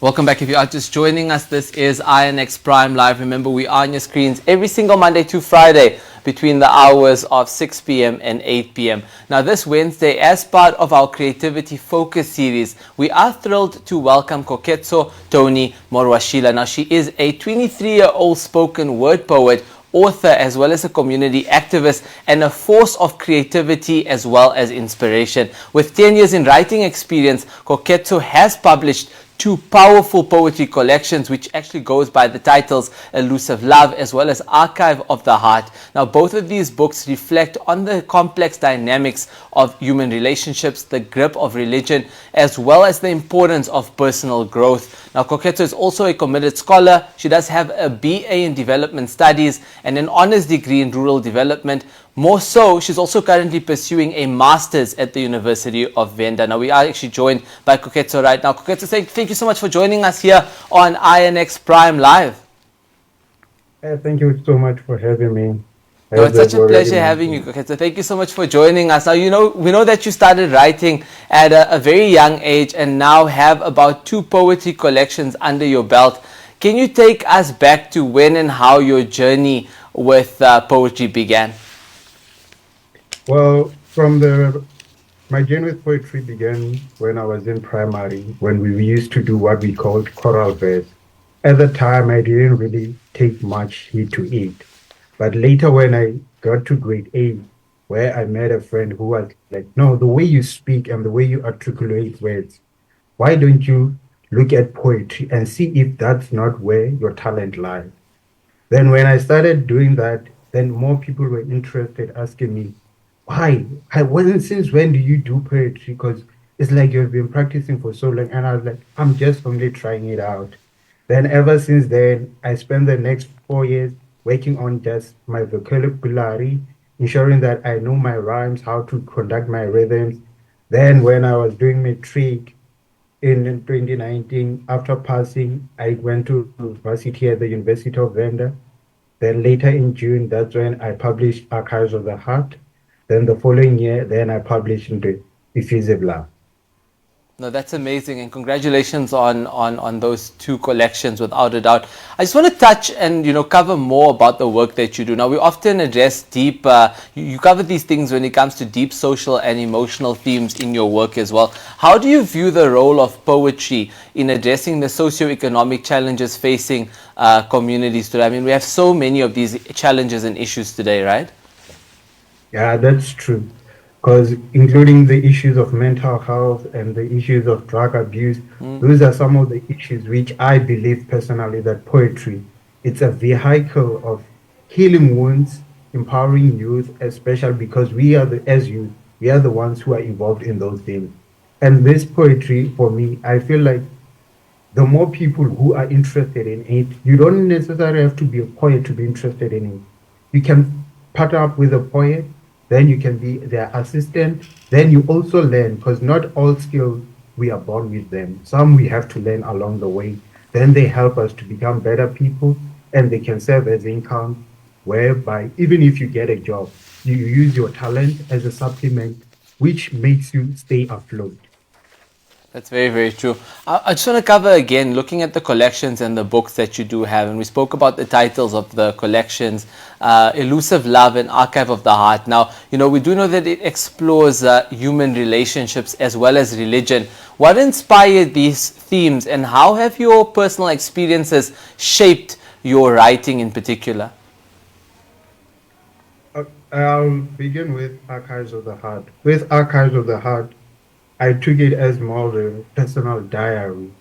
Welcome back. If you are just joining us, this is INX Prime Live. Remember, we are on your screens every single Monday to Friday between the hours of 6 p.m. and 8 p.m. Now, this Wednesday, as part of our Creativity Focus series, we are thrilled to welcome Koketso Tony Morwatshehla. Now, she is a 23-year-old spoken word poet, author, as well as a community activist and a force of creativity as well as inspiration. With 10 years in writing experience, Koketso has published two powerful poetry collections, which actually goes by the titles Effusive Love as well as Archive of the Heart. Now, both of these books reflect on the complex dynamics of human relationships, the grip of religion, as well as the importance of personal growth. Now, Koketso is also a committed scholar. She does have a BA in Development Studies and an honors degree in Rural Development. More so, she's also currently pursuing a master's at the University of Venda. Now, we are actually joined by Koketso right now. Koketso, thank you so much for joining us here on INX Prime Live. Thank you so much for having me. No, it's such a pleasure having you, Koketso. Thank you so much for joining us. Now, we know that you started writing at a very young age and now have about two poetry collections under your belt. Can you take us back to when and how your journey with poetry began? Well, my journey with poetry began when I was in primary, when we used to do what we called choral verse. At the time, I didn't really take much heed to it. But later, when I got to grade 8, where I met a friend who was like, no, the way you speak and the way you articulate words, why don't you look at poetry and see if that's not where your talent lies? Then when I started doing that, then more people were interested, asking me, why? Since when do you do poetry? Because it's like you've been practicing for so long. And I was like, I'm just only trying it out. Then ever since then, I spent the next 4 years working on just my vocabulary, ensuring that I know my rhymes, how to conduct my rhythms. Then when I was doing matric in 2019, after passing, I went to university at the University of Venda. Then later in June, that's when I published Archives of the Heart. Then the following year, then I published the Effusive Love. No, that's amazing, and congratulations on those two collections, without a doubt. I just want to touch and cover more about the work that you do. Now, we often address deep, you cover these things when it comes to deep social and emotional themes in your work as well. How do you view the role of poetry in addressing the socio-economic challenges facing communities today? I mean, we have so many of these challenges and issues today, right? Yeah, that's true. Because including the issues of mental health and the issues of drug abuse, those are some of the issues which I believe personally that poetry, it's a vehicle of healing wounds, empowering youth, especially because as youth, we are the ones who are involved in those things. And this poetry, for me, I feel like the more people who are interested in it, you don't necessarily have to be a poet to be interested in it. You can partner up with a poet, then you can be their assistant. Then you also learn, because not all skills we are born with them. Some we have to learn along the way. Then they help us to become better people, and they can serve as income, whereby even if you get a job, you use your talent as a supplement, which makes you stay afloat. That's very, very true. I just want to cover again, looking at the collections and the books that you do have, and we spoke about the titles of the collections, Effusive Love and Archive of the Heart. Now, we do know that it explores human relationships as well as religion. What inspired these themes, and how have your personal experiences shaped your writing in particular? I'll begin with Archives of the Heart. With Archives of the Heart, I took it as more of a personal diary,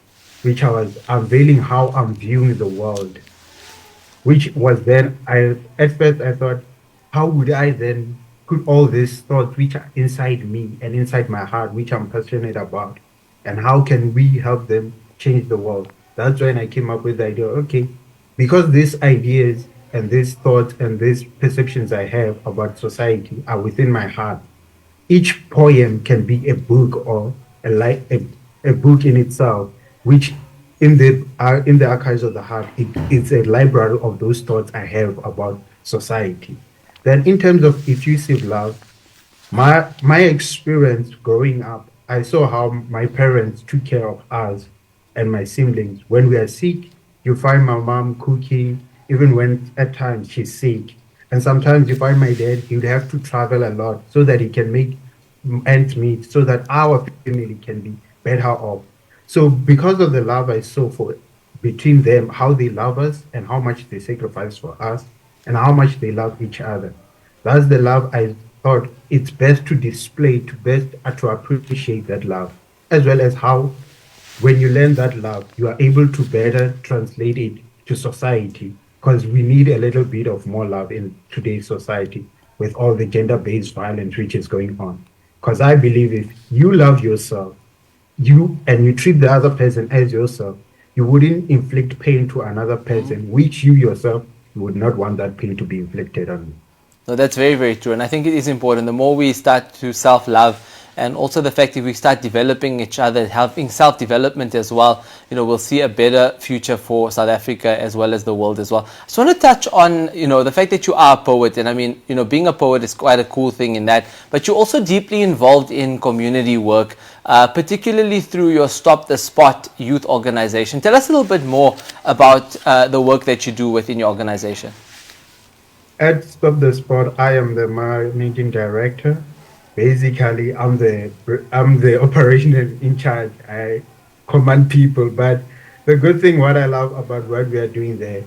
which I was unveiling how I'm viewing the world. Which was then, at first I thought, how would I then put all these thoughts which are inside me and inside my heart, which I'm passionate about, and how can we help them change the world? That's when I came up with the idea, okay, because these ideas and these thoughts and these perceptions I have about society are within my heart. Each poem can be a book or a book in itself, which in the Archives of the Heart, it's a library of those thoughts I have about society. Then in terms of effusive love, my experience growing up, I saw how my parents took care of us and my siblings. When we are sick, you find my mom cooking, even when at times she's sick. And sometimes you find my dad, he would have to travel a lot so that he can make ends meet, so that our family can be better off. So because of the love I saw for between them, how they love us and how much they sacrifice for us and how much they love each other. That's the love I thought it's best to display, to appreciate that love, as well as how when you learn that love, you are able to better translate it to society because we need a little bit of more love in today's society with all the gender-based violence which is going on. Because I believe if you love yourself, you treat the other person as yourself, you wouldn't inflict pain to another person, which you yourself you would not want that pain to be inflicted on you. No, that's very, very true. And I think it is important. The more we start to self love, and also the fact that we start developing each other, helping self development as well, we'll see a better future for South Africa as well as the world as well. I just want to touch on, the fact that you are a poet. And I mean, being a poet is quite a cool thing in that, but you're also deeply involved in community work, particularly through your Stop the Spot youth organization. Tell us a little bit more about the work that you do within your organization. At Stop the Sport, I am the managing director. Basically, I'm the operational in charge. I command people. But the good thing, what I love about what we are doing there,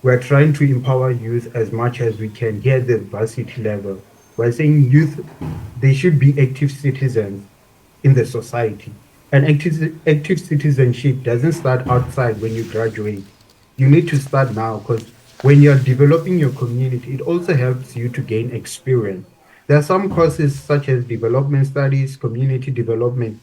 we're trying to empower youth as much as we can here at the varsity level. We're saying youth, they should be active citizens in the society. And active citizenship doesn't start outside when you graduate. You need to start now because when you're developing your community, it also helps you to gain experience. There are some courses such as development studies, community development.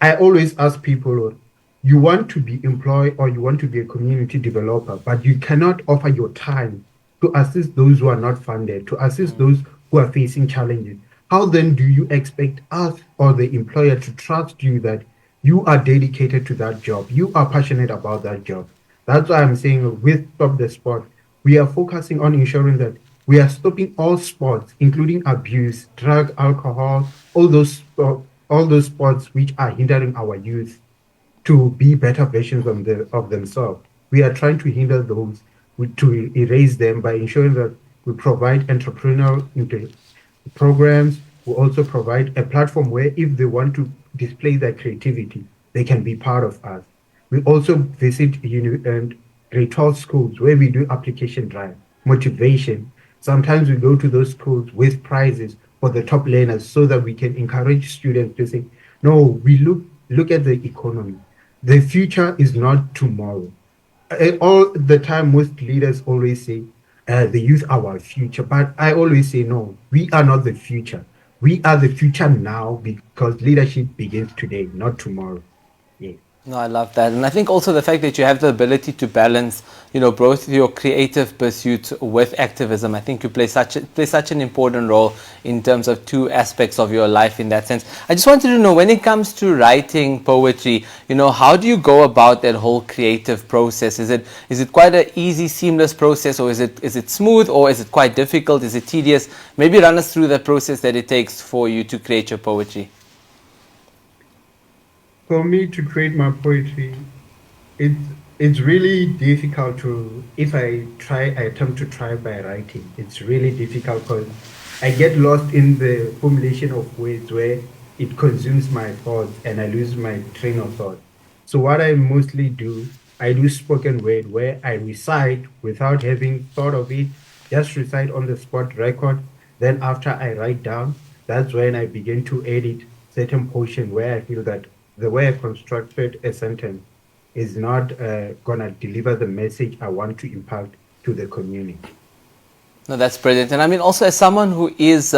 I always ask people, you want to be employed or you want to be a community developer, but you cannot offer your time to assist those who are not funded, to assist those who are facing challenges. How then do you expect us or the employer to trust you that you are dedicated to that job? You are passionate about that job. That's why I'm saying with Stop the Sport, we are focusing on ensuring that we are stopping all sports, including abuse, drug, alcohol, all those sports which are hindering our youth to be better versions of themselves. We are trying to hinder those, to erase them by ensuring that we provide entrepreneurial programs. We also provide a platform where if they want to display their creativity, they can be part of us. We also visit and grade 12 schools where we do application drive, motivation. Sometimes we go to those schools with prizes for the top learners so that we can encourage students to say, no, we look at the economy. The future is not tomorrow. All the time, most leaders always say, the youth are our future. But I always say, no, we are not the future. We are the future now because leadership begins today, not tomorrow. Yeah. No, I love that. And I think also the fact that you have the ability to balance, both your creative pursuits with activism. I think you play such an important role in terms of two aspects of your life in that sense. I just wanted to know, when it comes to writing poetry, how do you go about that whole creative process? Is it quite an easy, seamless process, or is it smooth, or is it quite difficult? Is it tedious? Maybe run us through the process that it takes for you to create your poetry. For me to create my poetry, it's it's really difficult to if I attempt to try by writing. It's really difficult because I get lost in the formulation of words where it consumes my thoughts and I lose my train of thought. So what I mostly do, I do spoken word where I recite without having thought of it, just recite on the spot record. Then after I write down, that's when I begin to edit certain portion where I feel that the way I constructed a sentence is not gonna deliver the message I want to impact to the community. No, that's brilliant. And I mean, also as someone who is,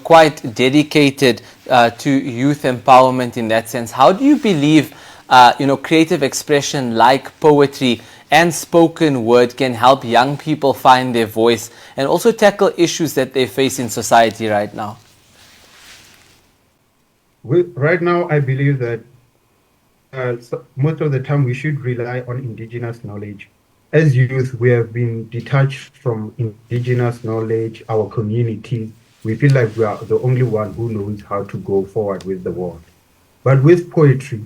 quite dedicated to youth empowerment in that sense, how do you believe, creative expression like poetry and spoken word can help young people find their voice and also tackle issues that they face in society right now? Right now, I believe that most of the time we should rely on indigenous knowledge. As youth, we have been detached from indigenous knowledge, our communities. We feel like we are the only one who knows how to go forward with the world. But with poetry,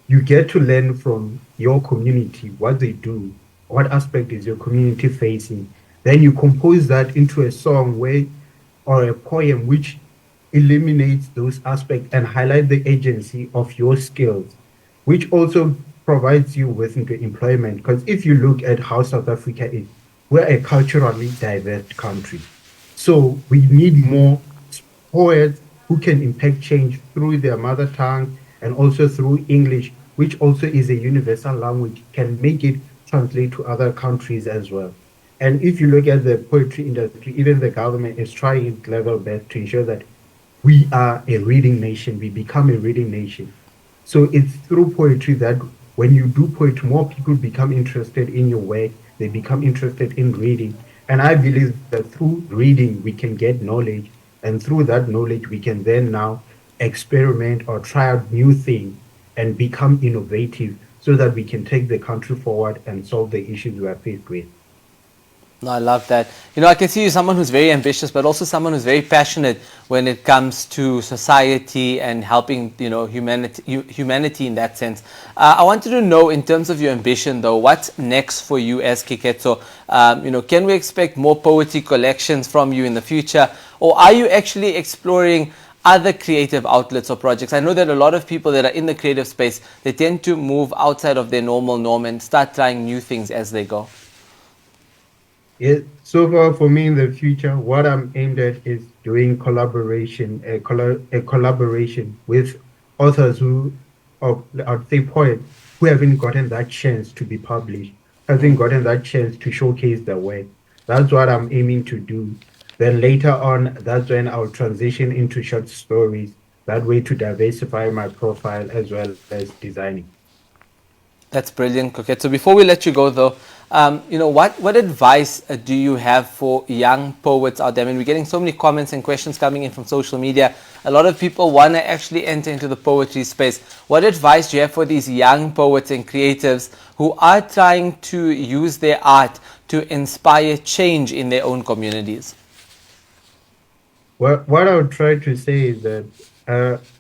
you get to learn from your community what they do, what aspect is your community facing. Then you compose that into a song where or a poem which eliminates those aspects and highlight the agency of your skills, which also provides you with employment. Because if you look at how South Africa is, we're a culturally diverse country. So we need more poets who can impact change through their mother tongue and also through English, which also is a universal language, can make it translate to other countries as well. And if you look at the poetry industry, even the government is trying its level best to ensure that we are a reading nation, we become a reading nation. So it's through poetry that when you do poetry, more people become interested in your work, they become interested in reading. And I believe that through reading, we can get knowledge. And through that knowledge, we can then now experiment or try out new things and become innovative so that we can take the country forward and solve the issues we are faced with. No, I love that. I can see you someone who's very ambitious, but also someone who's very passionate when it comes to society and helping, humanity in that sense. I wanted to know, in terms of your ambition, though, what's next for you as Koketso? Can we expect more poetry collections from you in the future, or are you actually exploring other creative outlets or projects? I know that a lot of people that are in the creative space, they tend to move outside of their normal norm and start trying new things as they go. Yeah, so far for me in the future, what I'm aimed at is doing collaboration, a collaboration with authors who, or I'd say poets, who haven't gotten that chance to be published, haven't gotten that chance to showcase their work. That's what I'm aiming to do. Then later on, that's when I'll transition into short stories, that way to diversify my profile as well as designing. That's brilliant, Koketso. So before we let you go, though, what advice do you have for young poets out there? I mean, we're getting so many comments and questions coming in from social media. A lot of people want to actually enter into the poetry space. What advice do you have for these young poets and creatives who are trying to use their art to inspire change in their own communities? What I would try to say is that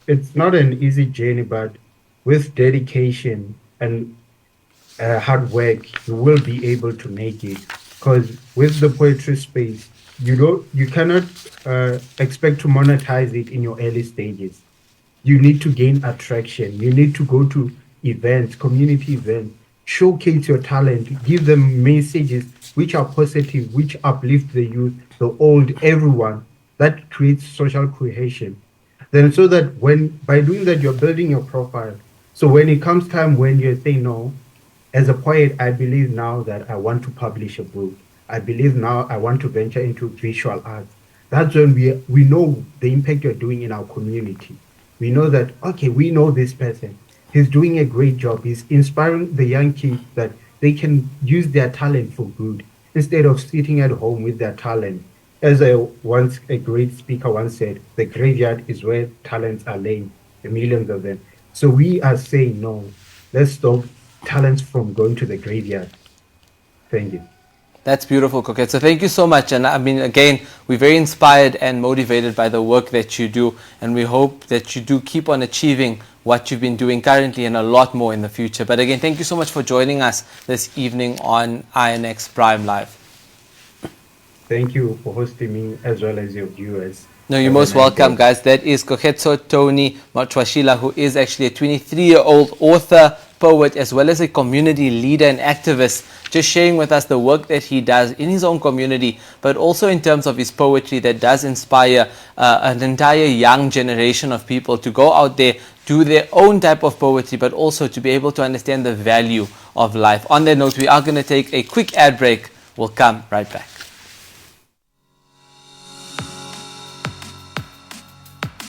it's not an easy journey, but with dedication and hard work, you will be able to make it. Because with the poetry space, you cannot expect to monetize it in your early stages. You need to gain attraction. You need to go to events, community events, showcase your talent, give them messages which are positive, which uplift the youth, the old, everyone. That creates social cohesion. Then so that when by doing that you're building your profile. So when it comes time when you say no, as a poet, I believe now that I want to publish a book. I believe now I want to venture into visual arts. That's when we know the impact you're doing in our community. We know that, okay, we know this person. He's doing a great job. He's inspiring the young kids that they can use their talent for good instead of sitting at home with their talent. As a great speaker once said, the graveyard is where talents are laying, the millions of them. So we are saying no. Let's stop talents from going to the graveyard. Thank you. That's beautiful, Koketso. So thank you so much. And I mean, again, we're very inspired and motivated by the work that you do. And we hope that you do keep on achieving what you've been doing currently and a lot more in the future. But again, thank you so much for joining us this evening on INX Prime Live. Thank you for hosting me as well as your viewers. No, you're most welcome, guys. That is Koketso Tony Morwatshehla, who is actually a 23-year-old author, poet, as well as a community leader and activist, just sharing with us the work that he does in his own community, but also in terms of his poetry that does inspire an entire young generation of people to go out there, do their own type of poetry, but also to be able to understand the value of life. On that note, we are going to take a quick ad break. We'll come right back.